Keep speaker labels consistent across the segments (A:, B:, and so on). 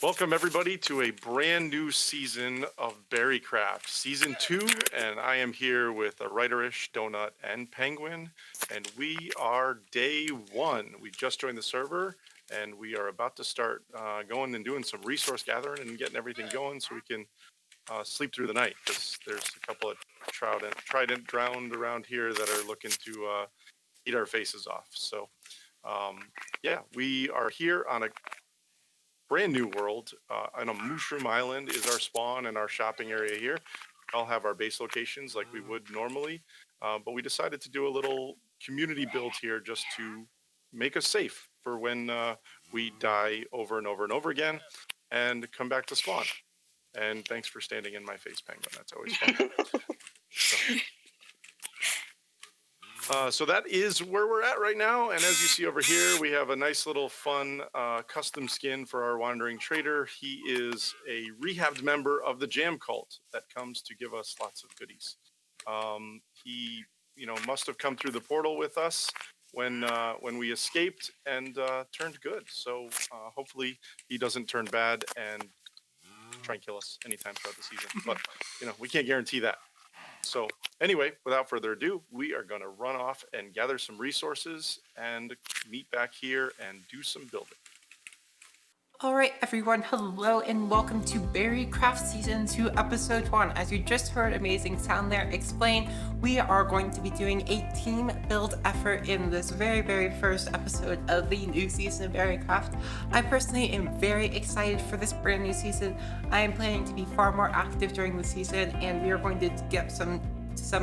A: Welcome everybody to a brand new season of BerryCraft, season 2, and I am here with a Writerish, Donut, and Penguin, and we are day 1. We just joined the server, and we are about to start going and doing some resource gathering and getting everything going so we can sleep through the night, because there's a couple of trident drowned around here that are looking to eat our faces off. So yeah, we are here on a brand new world on a mushroom island is our spawn and our shopping area here. I'll have our base locations like we would normally, but we decided to do a little community build here just to make us safe for when we die over and over and over again and come back to spawn. And thanks for standing in my face, Penguin. That's always fun. So that is where we're at right now. And as you see over here, we have a nice little fun custom skin for our wandering trader. He is a rehabbed member of the Jam Cult that comes to give us lots of goodies. He, must have come through the portal with us when we escaped and turned good. So hopefully he doesn't turn bad and try and kill us anytime throughout the season. But, we can't guarantee that. So anyway, without further ado, we are going to run off and gather some resources and meet back here and do some building.
B: All right, everyone, hello and welcome to BerryCraft Season 2, Episode 1. As you just heard amazing sound there explain, we are going to be doing a team build effort in this very, very first episode of the new season of BerryCraft. I personally am very excited for this brand new season. I am planning to be far more active during the season, and we are going to get some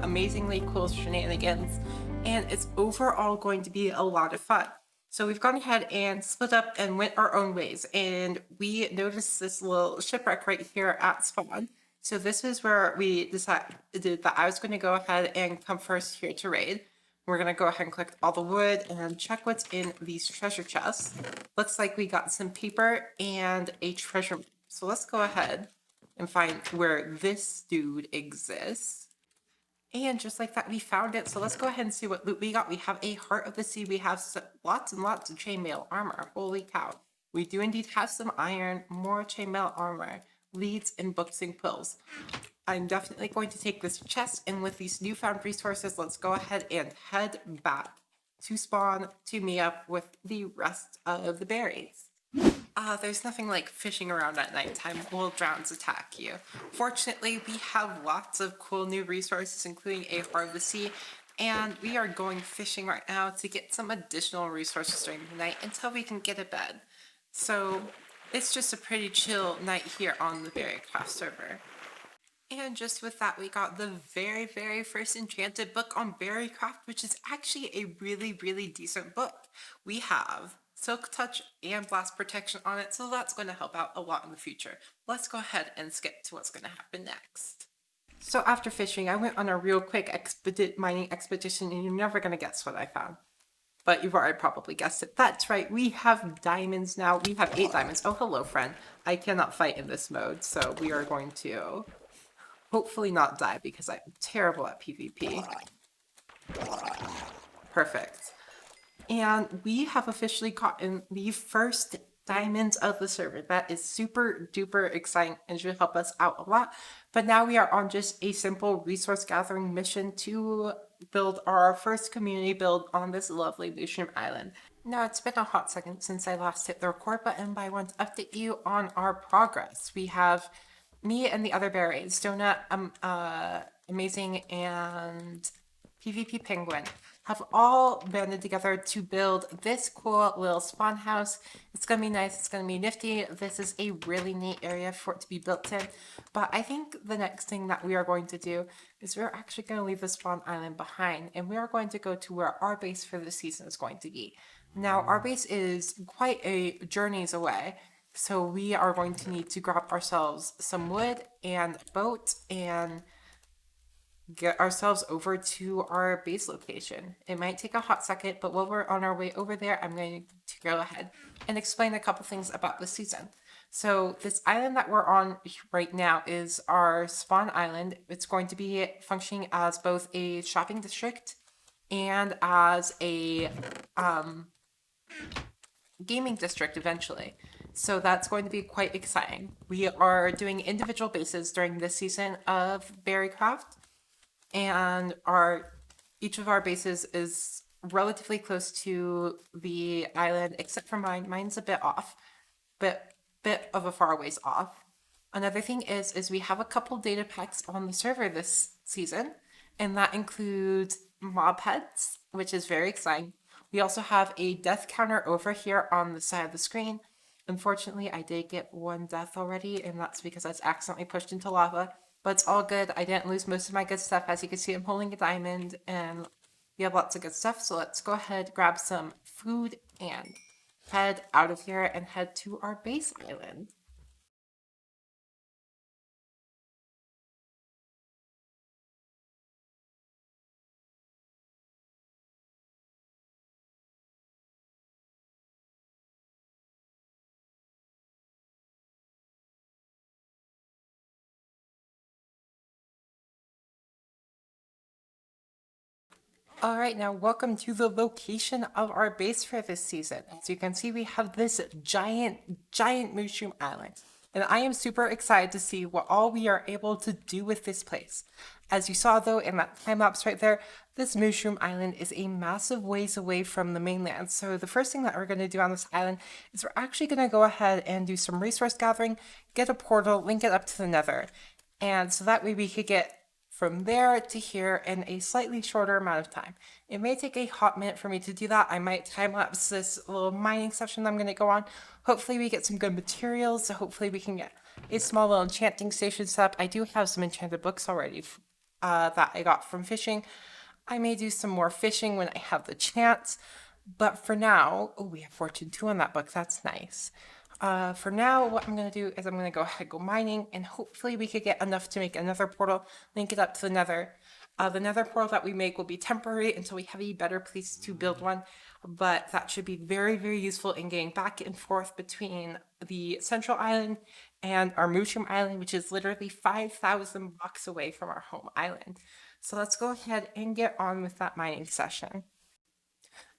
B: amazingly cool shenanigans, and it's overall going to be a lot of fun. So we've gone ahead and split up and went our own ways, and we noticed this little shipwreck right here at spawn. So this is where we decided that I was going to go ahead and come first here to raid. We're going to go ahead and collect all the wood and check what's in these treasure chests. Looks like we got some paper and a treasure map. So let's go ahead and find where this dude exists. And just like that, we found it. So let's go ahead and see what loot we got. We have a Heart of the Sea. We have lots and lots of chainmail armor. Holy cow. We do indeed have some iron, more chainmail armor, leads, and books and quills. I'm definitely going to take this chest, and with these newfound resources, let's go ahead and head back to spawn to meet up with the rest of the berries. There's nothing like fishing around at nighttime. Will drowns attack you. Fortunately, we have lots of cool new resources, including a Heart of the Sea, and we are going fishing right now to get some additional resources during the night until we can get to bed. So it's just a pretty chill night here on the BerryCraft server. And just with that, we got the very, very first enchanted book on BerryCraft, which is actually a really, really decent book. We have Silk Touch and Blast Protection on it, so that's going to help out a lot in the future. Let's go ahead and skip to what's going to happen next. So after fishing, I went on a real quick mining expedition, and you're never going to guess what I found. But you've already probably guessed it. That's right, we have diamonds now. We have 8 diamonds. Oh, hello, friend. I cannot fight in this mode, so we are going to hopefully not die because I'm terrible at PvP. Perfect. And we have officially gotten the first diamonds of the server. That is super duper exciting and should help us out a lot. But now we are on just a simple resource gathering mission to build our first community build on this lovely mushroom island. Now, it's been a hot second since I last hit the record button, but I want to update you on our progress. We have me and the other berries, Donut, Amazing, and PvP Penguin, have all banded together to build this cool little spawn house. It's going to be nice. It's going to be nifty. This is a really neat area for it to be built in. But I think the next thing that we are going to do is we're actually going to leave the spawn island behind, and we are going to go to where our base for the season is going to be. Now, our base is quite a journeys away, so we are going to need to grab ourselves some wood and a boat and get ourselves over to our base location. It might take a hot second, but while we're on our way over there, I'm going to go ahead and explain a couple things about the season. So this island that we're on right now is our spawn island. It's going to be functioning as both a shopping district and as a gaming district eventually. So that's going to be quite exciting. We are doing individual bases during this season of BerryCraft, and each of our bases is relatively close to the island, except for mine. Mine's a bit off, but bit of a far ways off. Another thing is we have a couple data packs on the server this season, and that includes mob heads, which is very exciting. We also have a death counter over here on the side of the screen. Unfortunately, I did get one death already, and that's because I was accidentally pushed into lava. But it's all good. I didn't lose most of my good stuff. As you can see, I'm holding a diamond, and we have lots of good stuff. So let's go ahead, grab some food, and head out of here and head to our base island. All right, now welcome to the location of our base for this season. As you can see, we have this giant mushroom island. And I am super excited to see what all we are able to do with this place. As you saw though in that time lapse right there, this mushroom island is a massive ways away from the mainland. So the first thing that we're going to do on this island is we're actually going to go ahead and do some resource gathering, get a portal, link it up to the nether. And so that way we could get from there to here in a slightly shorter amount of time. It may take a hot minute for me to do that. I might time lapse this little mining session I'm going to go on. Hopefully we get some good materials. So hopefully we can get a small little enchanting station set up. I do have some enchanted books already that I got from fishing. I may do some more fishing when I have the chance. But for now, oh, we have Fortune 2 on that book. That's nice. For now, what I'm going to do is I'm going to go ahead, go mining, and hopefully we could get enough to make another portal, link it up to the nether. The nether portal that we make will be temporary until we have a better place to build one, but that should be very, very useful in getting back and forth between the central island and our mushroom island, which is literally 5,000 blocks away from our home island. So let's go ahead and get on with that mining session.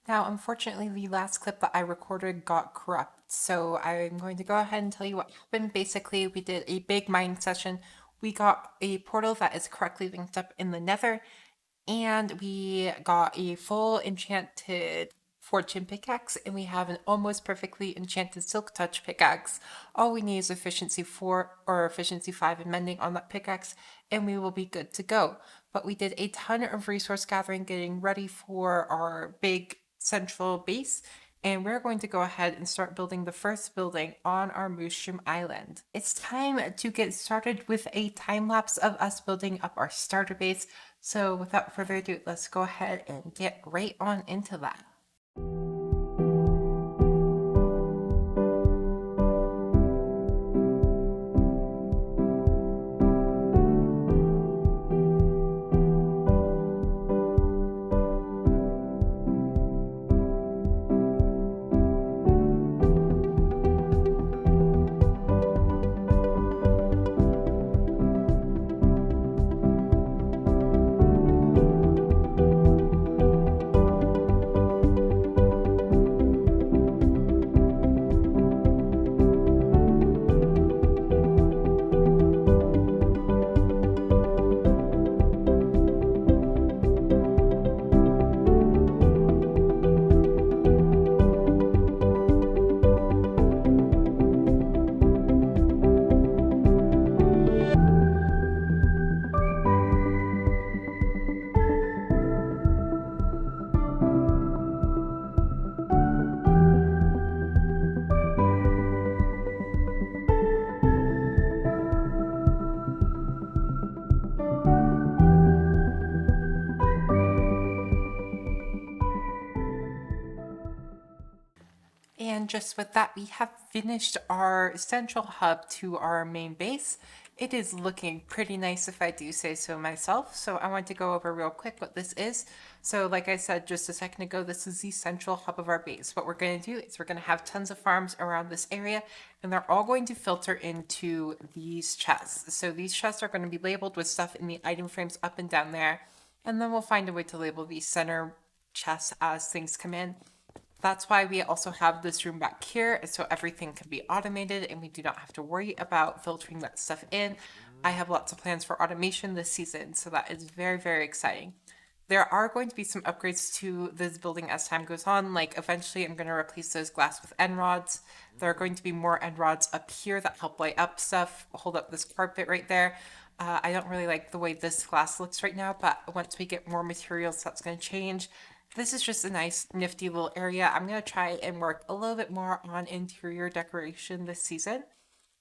B: Now, unfortunately, the last clip that I recorded got corrupt, so I'm going to go ahead and tell you what happened. Basically, we did a big mining session. We got a portal that is correctly linked up in the nether, and we got a full enchanted fortune pickaxe, and we have an almost perfectly enchanted silk touch pickaxe. All we need is efficiency 4 or efficiency 5 in mending on that pickaxe, and we will be good to go. But we did a ton of resource gathering getting ready for our big central base, and we're going to go ahead and start building the first building on our mushroom island. It's time to get started with a time lapse of us building up our starter base. So without further ado, let's go ahead and get right on into that. And just with that, we have finished our central hub to our main base. It is looking pretty nice if I do say so myself. So I want to go over real quick what this is. So like I said just a second ago, this is the central hub of our base. What we're going to do is we're going to have tons of farms around this area, and they're all going to filter into these chests. So these chests are going to be labeled with stuff in the item frames up and down there. And then we'll find a way to label these center chests as things come in. That's why we also have this room back here, so everything can be automated and we do not have to worry about filtering that stuff in. I have lots of plans for automation this season, so that is very, very exciting. There are going to be some upgrades to this building as time goes on. Like eventually I'm going to replace those glass with end rods. There are going to be more end rods up here that help light up stuff, hold up this carpet right there. I don't really like the way this glass looks right now, but once we get more materials, that's going to change. This is just a nice, nifty little area. I'm going to try and work a little bit more on interior decoration this season,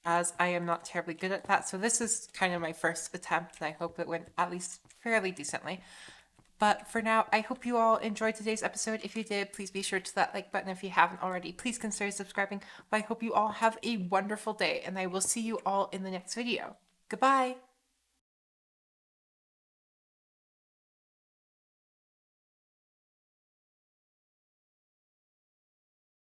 B: as I am not terribly good at that. So this is kind of my first attempt, and I hope it went at least fairly decently. But for now, I hope you all enjoyed today's episode. If you did, please be sure to that like button. If you haven't already, please consider subscribing. But I hope you all have a wonderful day, and I will see you all in the next video. Goodbye!